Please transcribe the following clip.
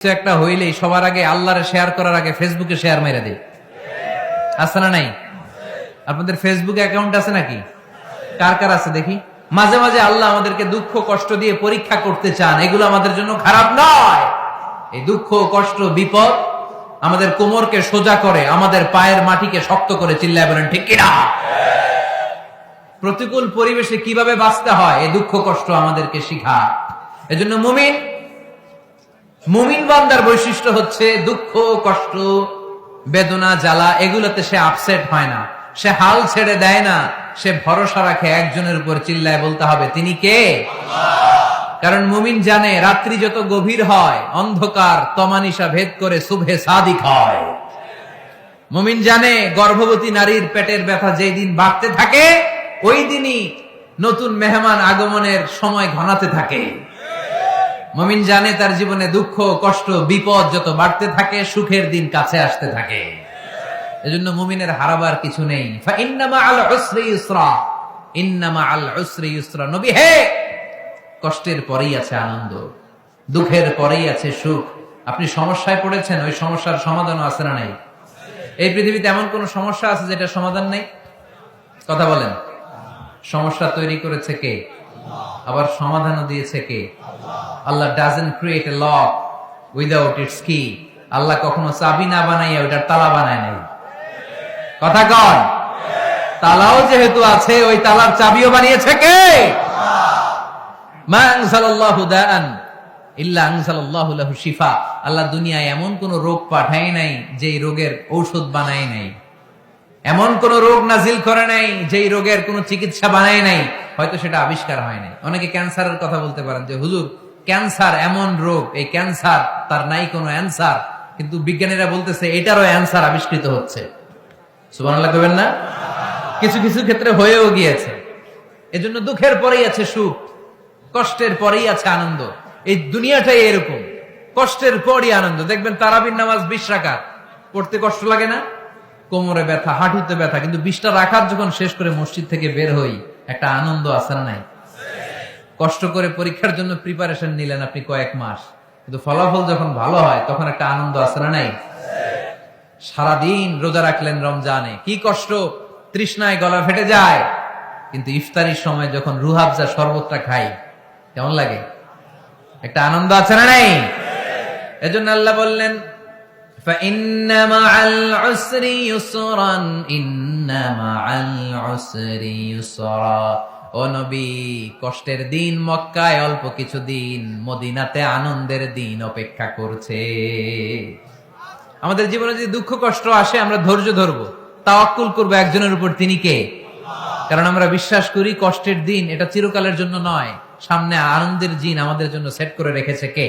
কিছু একটা হইলেই সবার আগে আল্লাহরে শেয়ার করার আগে ফেসবুকে শেয়ার মেরে দেয়। আছে না নাই? আপনাদের ফেসবুক অ্যাকাউন্ট আছে নাকি? কার কার আছে দেখি। মাঝে মাঝে আল্লাহ আমাদেরকে দুঃখ কষ্ট দিয়ে পরীক্ষা করতে চান, এগুলো আমাদের জন্য খারাপ নয়। এই দুঃখ কষ্ট বিপদ আমাদের কোমরকে সোজা করে, আমাদের পায়ের মাটিকে শক্ত করে। চিল্লায় বলেন ঠিক কিনা? প্রতিকূল পরিবেশে কিভাবে বাঁচতে হয় এই দুঃখ কষ্ট আমাদেরকে শিখায়। এজন্য মুমিন বান্দার বৈশিষ্ট্য হচ্ছে দুঃখ কষ্ট বেদনা জ্বালা এগুলোতে সে আপসেট হয় না, সে হাল ছেড়ে দেয় না, সে ভরসা রাখে একজনের উপর। চিল্লায় বলতে হবে তিনি কে? কারণ মুমিন জানে রাত্রি যত গভীর হয় অন্ধকার তমানিসা ভেদ করে সুবহে সাদিক হয়। মুমিন জানে গর্ভবতী নারীর পেটের ব্যথা যেই দিন বাড়তে থাকে ওই দিনই নতুন মেহমান আগমনের সময় ঘনাতে থাকে। মুমিন জানে তার জীবনে দুঃখ কষ্ট বিপদ যত বাড়তে থাকে সুখের দিন কাছে আসতে থাকে। এজন্য মুমিনের হারাবার কিছু নেই। ইন্না মাআল উসরি ইউসরা, ইন্না মাআল উসরি ইউসরা। নবী হে, কষ্টের পরেই আছে আনন্দ, দুঃখের পরেই আছে সুখ। আপনি সমস্যায় পড়েছেন, ওই সমস্যার সমাধানও আছে না নাই? এই পৃথিবীতে এমন কোন সমস্যা আছে যেটা সমাধান নেই? কথা বলেন। সমস্যা তৈরি করেছে কে? আবার সমাধানও দিয়েছে কে? আল্লাহ doesn't create a lock without its key. আল্লাহ কখনো চাবি না বানাইয়া ওইটার তালা বানায় নাই। কথা কন। তালাও যেহেতু আছে ওই তালার চাবিও বানিয়েছে কে? মা আনজালাল্লাহু দাআন ইল্লা আনজালাল্লাহু লাহু শিফা। আল্লাহ দুনিয়ায় এমন কোন রোগ পাঠায় নাই যেই রোগের ঔষধ বানায় নাই, এমন কোন রোগ নাজিল করে নাই যেই রোগের কোন চিকিৎসা বানায় নাই, হয়তো সেটা আবিষ্কার হয় নাই। অনেকে ক্যান্সারের কথা বলতে পারেন যে হুজুর ক্যান্সার এমন রোগ, এই ক্যান্সার তার নাই কোনো অ্যান্সার, কিন্তু বিজ্ঞানীরা বলতেছে এটারও অ্যান্সার আবিষ্কৃত হচ্ছে। সুবহানাল্লাহ কইবেন না? কিছু কিছু ক্ষেত্রে হয়েও গিয়েছে। এজন্য দুঃখের পরেই আছে সুখ, কষ্টের পরেই আছে আনন্দ। এই দুনিয়াটাই এরকম, কষ্টের পরই আনন্দ। দেখবেন তারাবির নামাজ 20 রাকাত পড়তে কষ্ট লাগে না? কোমরে ব্যথা, হাঁটুতে ব্যথা, কিন্তু 20টা রাকাত যখন শেষ করে মসজিদ থেকে বের হই একটা আনন্দ আছে না নাই? কষ্ট করে পরীক্ষার জন্য প্রিপারেশন নিলেন আপনি কয়েক মাস, কিন্তু ফলাফল যখন ভালো হয় তখন একটা আনন্দ আছে না নাই? সারাদিন রোজা রাখলেন রমজানে, কি কষ্ট, তৃষ্ণায় গলা ফেটে যায়, কিন্তু ইফতারির সময় যখন রুহাবজা শরবতটা খাই কেমন লাগে? একটা আনন্দ আছে না নাই? এজন্য আল্লাহ বললেন فَإِنَّ مَعَ الْعُسْرِ يُسْرًا إِنَّ مَعَ الْعُسْرِ يُسْرًا। ও নবী, কষ্টের দিন মক্কায় অল্প কিছু দিন, মদিনাতে আনন্দের দিন অপেক্ষা করছে। আমাদের জীবনে যদি দুঃখ কষ্ট আসে আমরা ধৈর্য ধরবো, তাওয়াক্কুল করবো একজনের উপর, তিনি কে? কারণ আমরা বিশ্বাস করি কষ্টের দিন এটা চিরকালের জন্য নয়, সামনে আনন্দের দিন আমাদের জন্য সেট করে রেখেছে কে?